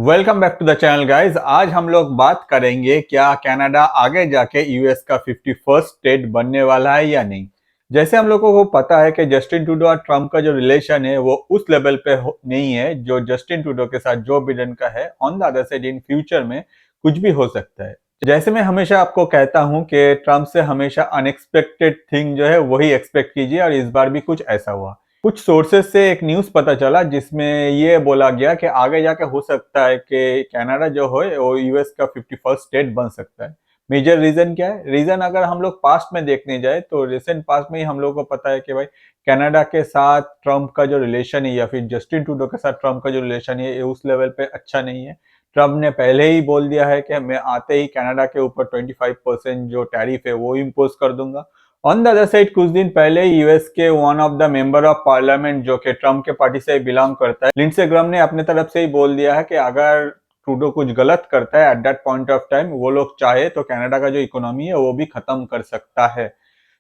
Welcome back to the channel guys. आज हम लोग बात करेंगे क्या कनाडा आगे जाके यूएस का 51st स्टेट बनने वाला है या नहीं। जैसे हम लोगों को पता है कि जस्टिन ट्रूडो और ट्रम्प का जो रिलेशन है वो उस लेवल पे नहीं है जो जस्टिन ट्रूडो के साथ जो बिडेन का है। On the other side in future में कुछ भी हो सकता है। जैसे मैं हमेशा आपको कहता हूं कि ट्रम्प से हमेशा अनएक्सपेक्टेड थिंग जो है वही एक्सपेक्ट कीजिए, और इस बार भी कुछ ऐसा हुआ। कुछ सोर्सेज से एक न्यूज पता चला जिसमें ये बोला गया कि आगे जाके हो सकता है कि कनाडा जो है वो यूएस का 51st स्टेट बन सकता है। मेजर रीजन क्या है? रीजन अगर हम लोग पास्ट में देखने जाए तो रिसेंट पास्ट में ही हम लोग को पता है कि भाई कनाडा के साथ ट्रम्प का जो रिलेशन है या फिर जस्टिन ट्रूडो के साथ ट्रम्प का जो रिलेशन है ये उस लेवल पे अच्छा नहीं है। ट्रम्प ने पहले ही बोल दिया है कि मैं आते ही कनाडा के ऊपर 25% जो टैरिफ है वो इम्पोज कर दूंगा। ऑन द अदर साइड कुछ दिन पहले यूएस के one of the member of parliament जो कि ट्रम्प के पार्टी से बिलोंग करता है, लिंडसे ग्राहम ने अपने तरफ से ही बोल दिया है कि अगर ट्रूडो कुछ गलत करता है at that point of time वो लोग चाहे तो कनाडा का जो इकोनॉमी है वो भी खत्म कर सकता है।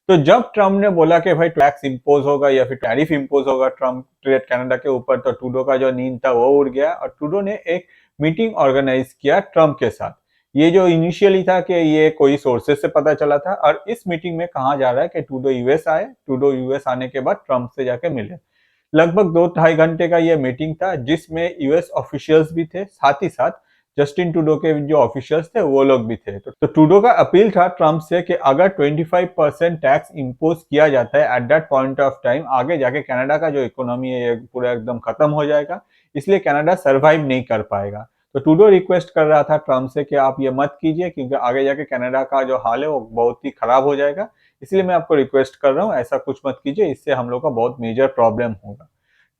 तो जब ट्रम्प ने बोला कि भाई टैक्स इंपोज होगा या फिर टैरिफ इंपोज होगा ट्रम्प ट्रेड कनाडा के ऊपर, तो ट्रूडो का जो नींद था वो उड़ गया और ट्रूडो ने एक मीटिंग ऑर्गेनाइज किया ट्रम्प के साथ। ये जो इनिशियली था कि ये कोई सोर्सेज से पता चला था, और इस मीटिंग में कहा जा रहा है कि ट्रूडो यूएस आए, ट्रूडो यूएस आने के बाद ट्रम्प से जाके मिले। लगभग 2-2.5 घंटे का ये मीटिंग था जिसमें यूएस ऑफिशियल्स भी थे, साथ ही साथ जस्टिन ट्रूडो के जो ऑफिशियल्स थे वो लोग भी थे। तो ट्रूडो का अपील था ट्रम्प से कि अगर 25% टैक्स इंपोज किया जाता है at that point of time, आगे जाके कनाडा का जो इकोनॉमी है ये पूरा एकदम खत्म हो जाएगा, इसलिए कनाडा सर्वाइव नहीं कर पाएगा। तो ट्रूडो रिक्वेस्ट कर रहा था ट्रम्प से कि आप ये मत कीजिए क्योंकि आगे जाके कनाडा का जो हाल है वो बहुत ही खराब हो जाएगा, इसलिए मैं आपको रिक्वेस्ट कर रहा हूँ ऐसा कुछ मत कीजिए, इससे हम लोग का बहुत मेजर प्रॉब्लम होगा।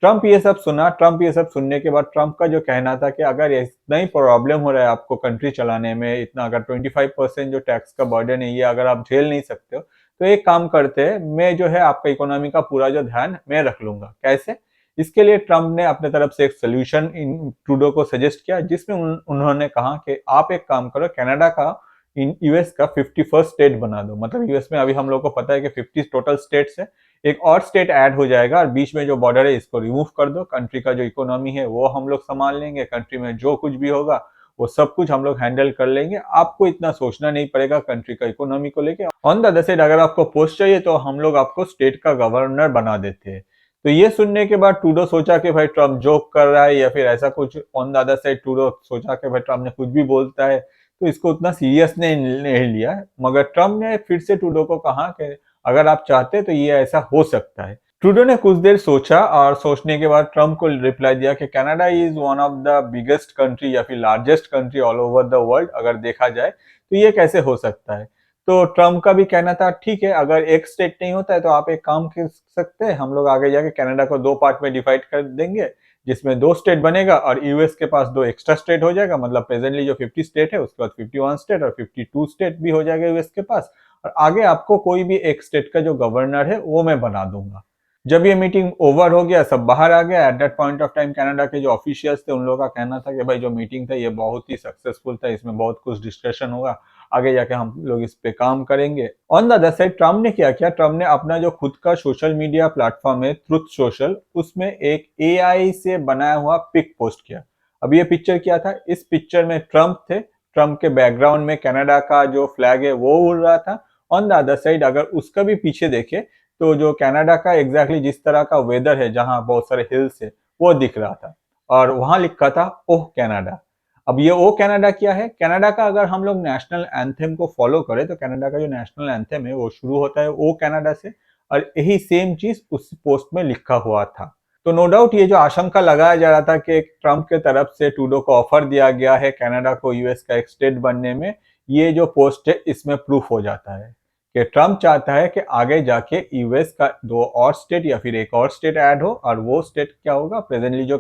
ट्रम्प ये सब सुना। ट्रम्प ये सब सुनने के बाद ट्रम्प का जो कहना था कि अगर इतना ही प्रॉब्लम हो रहा है आपको कंट्री चलाने में, इतना अगर 25% जो टैक्स का बर्डन है ये अगर आप झेल नहीं सकते हो, तो एक काम करते हैं, मैं जो है आपका इकोनॉमी का पूरा जो ध्यान मैं रख लूंगा। कैसे? इसके लिए ट्रम्प ने अपने तरफ से एक सोल्यूशन इन ट्रूडो को सजेस्ट किया जिसमें उन्होंने कहा कि आप एक काम करो, कनाडा का इन यूएस का 51st स्टेट बना दो। मतलब यूएस में अभी हम लोग को पता है कि 50 टोटल स्टेट्स है, एक और स्टेट ऐड हो जाएगा और बीच में जो बॉर्डर है इसको रिमूव कर दो। कंट्री का जो इकोनॉमी है वो हम लोग संभाल लेंगे, कंट्री में जो कुछ भी होगा वो सब कुछ हम लोग हैंडल कर लेंगे, आपको इतना सोचना नहीं पड़ेगा कंट्री का इकोनॉमी को लेके। ऑन द अदर साइड अगर आपको पोस्ट चाहिए तो हम लोग आपको स्टेट का गवर्नर बना देते हैं। तो ये सुनने के बाद ट्रूडो सोचा कि भाई ट्रम्प जोक कर रहा है या फिर ऐसा कुछ। On the other side Trudeau सोचा कि भाई ट्रम्प ने कुछ भी बोलता है तो इसको उतना सीरियस नहीं लिया, मगर ट्रम्प ने फिर से ट्रूडो को कहा कि अगर आप चाहते तो ये ऐसा हो सकता है। ट्रूडो ने कुछ देर सोचा और सोचने के बाद ट्रम्प को रिप्लाई दिया कि Canada is one of the biggest country या फिर largest country all over the world, अगर देखा जाए तो ये कैसे हो सकता है। तो ट्रम्प का भी कहना था ठीक है, अगर एक स्टेट नहीं होता है तो आप एक काम कर सकते हैं, हम लोग आगे जाके कनाडा को दो पार्ट में डिवाइड कर देंगे जिसमें दो स्टेट बनेगा और यूएस के पास दो एक्स्ट्रा स्टेट हो जाएगा। मतलब प्रेजेंटली जो 50 स्टेट है उसके बाद 51 स्टेट और 52 स्टेट भी हो जाएगा यूएस के पास, और आगे आपको कोई भी एक स्टेट का जो गवर्नर है वो मैं बना दूंगा। जब ये मीटिंग ओवर हो गया, सब बाहर आ गया, at that point of time Canada के जो ऑफिशियल्स थे उन लोगों का कहना था कि भाई जो मीटिंग था ये बहुत ही सक्सेसफुल था, इसमें बहुत कुछ डिस्कशन होगा, आगे जाके हम लोग इस पे काम करेंगे। On the other side Trump ने क्या किया, ट्रम्प ने अपना जो खुद का सोशल मीडिया प्लेटफॉर्म है ट्रुथ सोशल, उसमें एक एआई से बनाया हुआ पिक पोस्ट किया। अब ये पिक्चर क्या था, इस पिक्चर में ट्रम्प थे, ट्रम्प के बैकग्राउंड में कनाडा का जो फ्लैग है वो उड़ रहा था। ऑन द अदर साइड अगर उसका भी पीछे देखे तो जो कनाडा का एग्जैक्टली जिस तरह का वेदर है जहां बहुत सारे हिल्स है वो दिख रहा था, और वहां लिखा था ओह कनाडा। अब ये ओ कनाडा क्या है? कनाडा का अगर हम लोग नेशनल एंथम को फॉलो करें तो कनाडा का जो नेशनल एंथम है वो शुरू होता है ओ कनाडा से, और यही सेम चीज उस पोस्ट में लिखा हुआ था। तो नो डाउट ये जो आशंका लगाया जा रहा था कि ट्रम्प के तरफ से ट्रूडो को ऑफर दिया गया है कनाडा को यूएस का एक स्टेट बनने में, ये जो पोस्ट है इसमें प्रूफ हो जाता है कि ट्रम्प चाहता है कि आगे जाके यूएस का दो और स्टेट या फिर एक और स्टेट ऐड हो, और वो स्टेट क्या होगा, प्रेजेंटली जो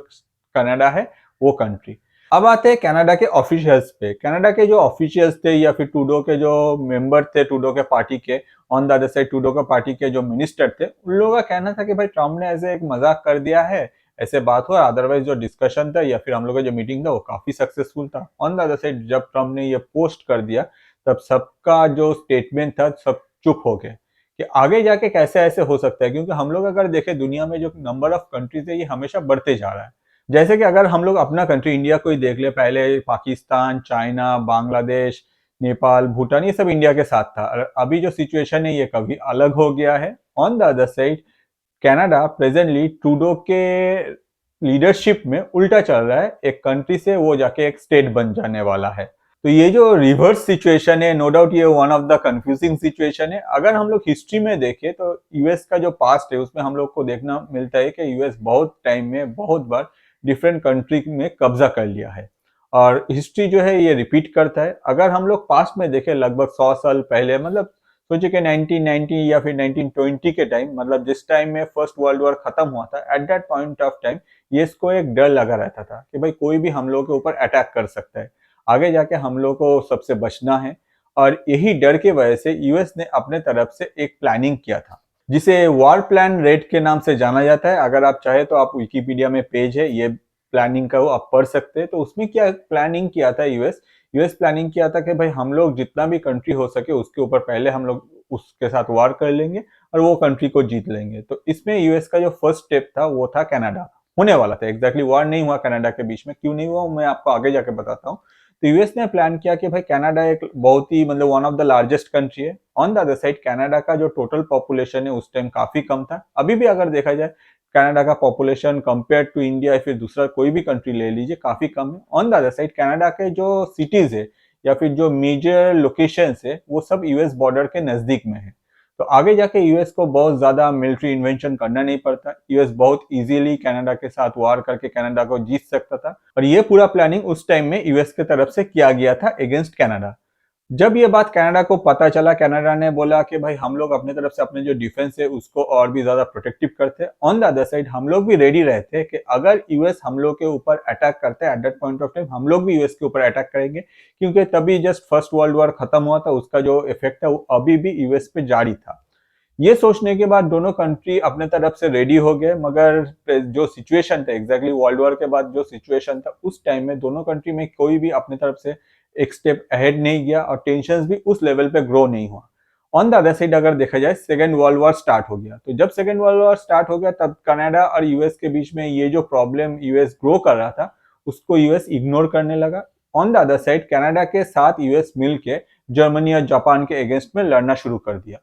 कनाडा है वो कंट्री। अब आते हैं कनाडा के ऑफिशियल्स पे। कनाडा के जो ऑफिशियल्स थे या फिर ट्रूडो के जो मेंबर थे ट्रूडो के पार्टी के, on the other side Trudeau का पार्टी के जो मिनिस्टर थे, उन लोगों का कहना था कि भाई ट्रम्प ने ऐसे एक मजाक कर दिया है, ऐसे बात हुआ, अदरवाइज जो डिस्कशन था या फिर हम लोग का जो मीटिंग था वो काफी सक्सेसफुल था। ऑन द अदर साइड जब ट्रम्प ने ये पोस्ट कर दिया तब सबका जो स्टेटमेंट था सब चुप हो गए कि आगे जाके कैसे ऐसे हो सकता है, क्योंकि हम लोग अगर देखें दुनिया में जो नंबर ऑफ कंट्रीज है ये हमेशा बढ़ते जा रहा है। जैसे कि अगर हम लोग अपना कंट्री इंडिया को ही देख ले, पहले पाकिस्तान, चाइना, बांग्लादेश, नेपाल, भूटान, ये सब इंडिया के साथ था। और अभी जो सिचुएशन है ये कभी अलग हो गया है। On the other side Canada presently Trudeau के लीडरशिप में उल्टा चल रहा है, एक कंट्री से वो जाके एक स्टेट बन जाने वाला है। तो ये जो रिवर्स सिचुएशन है, नो डाउट ये one of the confusing situation है। अगर हम लोग हिस्ट्री में देखें तो यूएस का जो पास्ट है उसमें हम लोग को देखना मिलता है कि यूएस बहुत टाइम में बहुत बार डिफरेंट कंट्री में कब्जा कर लिया है, और हिस्ट्री जो है ये रिपीट करता है। अगर हम लोग पास्ट में देखें लगभग 100 साल पहले, मतलब सोचिए कि 1990 या फिर 1920 के टाइम, मतलब जिस टाइम में फर्स्ट वर्ल्ड वॉर खत्म हुआ था, at that point of time ये इसको एक डर लगा रहता था कि भाई कोई भी हम लोग के ऊपर अटैक कर सकता है, आगे जाके हम लोग को सबसे बचना है। और यही डर की वजह से यूएस ने अपने तरफ से एक प्लानिंग किया था जिसे वॉर प्लान रेड के नाम से जाना जाता है। अगर आप चाहे तो आप विकिपीडिया में पेज है ये प्लानिंग का, वो आप पढ़ सकते हैं। तो उसमें क्या प्लानिंग किया था यूएस, यूएस प्लानिंग किया था कि भाई हम लोग जितना भी कंट्री हो सके उसके ऊपर पहले हम लोग उसके साथ वार कर लेंगे और वो कंट्री को जीत लेंगे। तो इसमें यूएस का जो फर्स्ट स्टेप था वो था कनाडा। होने वाला था, एग्जैक्टली वार नहीं हुआ कनाडा के बीच में, क्यों नहीं हुआ मैं आपको आगे जाके बताता हूँ। तो यूएस ने प्लान किया कि भाई कनाडा एक बहुत ही मतलब one of the largest country है। On the other side Canada का जो टोटल पॉपुलेशन है उस टाइम काफी कम था, अभी भी अगर देखा जाए कनाडा का पॉपुलेशन कंपेयर टू इंडिया या फिर दूसरा कोई भी कंट्री ले लीजिए काफी कम है। On the other side Canada के जो सिटीज है या फिर जो मेजर लोकेशंस है वो सब यूएस बॉर्डर के नजदीक में है। तो आगे जाके यूएस को बहुत ज्यादा मिलिट्री इन्वेंशन करना नहीं पड़ता, यूएस बहुत इजीली कनाडा के साथ वार करके कनाडा को जीत सकता था। और ये पूरा प्लानिंग उस टाइम में यूएस के तरफ से किया गया था अगेंस्ट कनाडा। जब ये बात कनाडा को पता चला, कनाडा ने बोला कि भाई हम लोग अपने तरफ से अपने जो डिफेंस है उसको और भी ज्यादा प्रोटेक्टिव करते हैं। ऑन द अदर साइड हम लोग भी रेडी रहते हैं कि अगर यूएस हम लोग के ऊपर अटैक करते हैं at that point of time हम लोग भी यूएस के ऊपर अटैक करेंगे, क्योंकि तभी जस्ट फर्स्ट वर्ल्ड वॉर खत्म हुआ था, उसका जो इफेक्ट है वो अभी भी यूएस पे जारी था। ये सोचने के बाद दोनों कंट्री अपने तरफ से रेडी हो गए, मगर जो सिचुएशन था एग्जैक्टली वर्ल्ड वॉर के बाद जो सिचुएशन था उस टाइम में दोनों कंट्री में कोई भी अपने तरफ से एक स्टेप अहेड नहीं गया और टेंशन भी उस लेवल पे ग्रो नहीं हुआ। ऑन द अदर साइड अगर देखा जाए सेकेंड वर्ल्ड वॉर स्टार्ट हो गया, तो जब सेकेंड वर्ल्ड वॉर स्टार्ट हो गया तब कनाडा और यूएस के बीच में ये जो प्रॉब्लम यूएस ग्रो कर रहा था उसको यूएस इग्नोर करने लगा। On the other side Canada के साथ यूएस मिलके जर्मनी और जापान के अगेंस्ट में लड़ना शुरू कर दिया।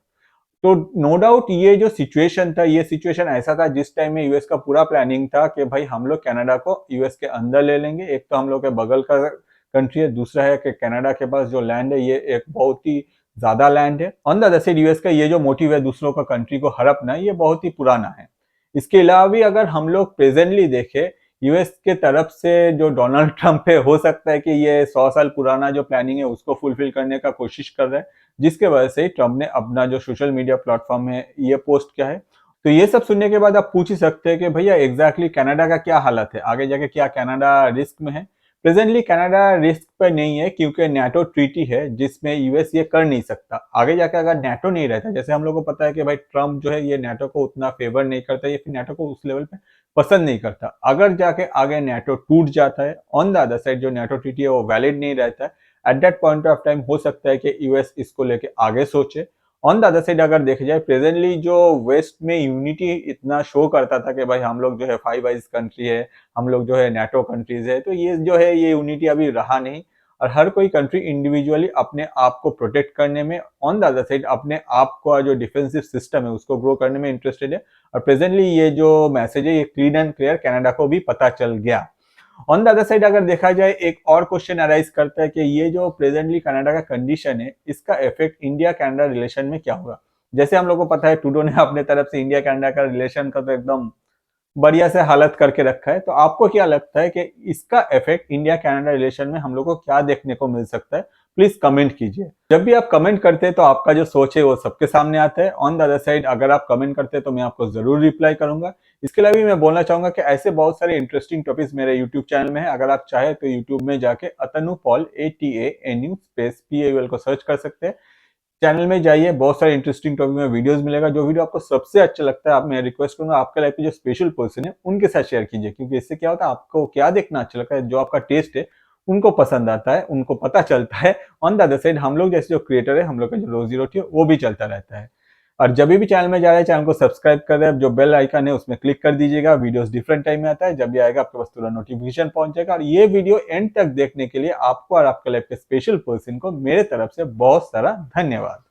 तो नो डाउट ये जो सिचुएशन था, ये सिचुएशन ऐसा था जिस टाइम में यूएस का पूरा प्लानिंग था कि भाई हम लोग कनाडा को यूएस के अंदर ले लेंगे। एक तो हम लोग के बगल का कंट्री है, दूसरा है कि कनाडा के पास जो लैंड है ये एक बहुत ही ज्यादा लैंड है। On the other side US का ये जो मोटिव है दूसरों का कंट्री को हड़पना, ये बहुत ही पुराना है। इसके अलावा भी अगर हम लोग प्रेजेंटली देखें यूएस के तरफ से जो डोनाल्ड ट्रंप है, हो सकता है कि ये 100 साल पुराना जो प्लानिंग है उसको फुलफिल करने का कोशिश कर रहा है, जिसके वजह से ट्रंप ने अपना जो सोशल मीडिया प्लेटफॉर्म है ये पोस्ट किया है। तो ये सब सुनने के बाद आप पूछ ही सकते हैं कि भैया एग्जैक्टली कनाडा का क्या हालत है, आगे जाके क्या कनाडा रिस्क में है। प्रेजेंटली कनाडा रिस्क पर नहीं है क्योंकि नाटो ट्रीटी है जिसमें यूएस ये कर नहीं सकता। आगे जाके अगर नाटो नहीं रहता, जैसे हम लोग को पता है कि भाई ट्रंप जो है ये नाटो को उतना फेवर नहीं करता या फिर नाटो को उस लेवल पे पसंद नहीं करता, अगर जाके आगे नाटो टूट जाता है, ऑन द अदर साइड जो नाटो ट्रीटी है वो वैलिड नहीं रहता है, at that point of time हो सकता है कि यूएस इसको लेके आगे सोचे। ऑन द अदर साइड अगर देखा जाए प्रेजेंटली जो वेस्ट में यूनिटी इतना शो करता था कि भाई हम लोग जो है फाइव आइज कंट्री है, हम लोग जो है नाटो कंट्रीज है, तो ये जो है ये यूनिटी अभी रहा नहीं और हर कोई कंट्री इंडिविजुअली अपने आप को प्रोटेक्ट करने में, ऑन द अदर साइड अपने आप का जो डिफेंसिव सिस्टम है उसको ग्रो करने में इंटरेस्टेड है। और प्रेजेंटली ये जो मैसेज है ये क्लीन एंड क्लियर कनाडा को भी पता चल गया। ऑन द अदर साइड अगर देखा जाए एक और क्वेश्चन अराइज करता है कि ये जो प्रेजेंटली कनाडा का कंडीशन है इसका इफेक्ट इंडिया कनाडा रिलेशन में क्या होगा। जैसे हम लोग को पता है ट्रूडो ने अपने तरफ से इंडिया कनाडा का रिलेशन का तो एकदम बढ़िया से हालत करके रखा है, तो आपको क्या लगता है कि इसका इफेक्ट इंडिया कनाडा रिलेशन में हम लोग को क्या देखने को मिल सकता है, प्लीज कमेंट कीजिए। जब भी आप कमेंट करते हैं तो आपका जो सोच है वो सबके सामने आता है। ऑन द अदर साइड अगर आप कमेंट करते हैं तो मैं आपको जरूर रिप्लाई करूंगा। इसके अलावा भी मैं बोलना चाहूंगा कि ऐसे बहुत सारे इंटरेस्टिंग टॉपिक्स मेरे यूट्यूब चैनल में है, अगर आप चाहे तो यूट्यूब में जाके अतनु पॉल ATANU स्पेस PAUL को सर्च कर सकते हैं। चैनल में जाइए, बहुत सारे इंटरेस्टिंग टॉपिक में वीडियोस मिलेगा। जो वीडियो आपको सबसे अच्छा लगता है आप, मैं रिक्वेस्ट करूंगा आपके लाइफ में जो स्पेशल पर्सन है उनके साथ शेयर कीजिए, क्योंकि इससे क्या होता है आपको क्या देखना अच्छा लगता है, जो आपका टेस्ट है उनको पसंद आता है, उनको पता चलता है। ऑन द अदर साइड हम लोग जैसे जो क्रिएटर है हम लोग का जो रोजी रोटी है वो भी चलता रहता है। और जब भी चैनल में जा रहे हैं चैनल को सब्सक्राइब कर रहे हैं, जो बेल आइकन है उसमें क्लिक कर दीजिएगा। वीडियोस डिफरेंट टाइम में आता है, जब भी आएगा आपके पास तुरंत नोटिफिकेशन पहुंचेगा। और ये वीडियो एंड तक देखने के लिए आपको और आपके लाइफ के स्पेशल पर्सन को मेरे तरफ से बहुत सारा धन्यवाद।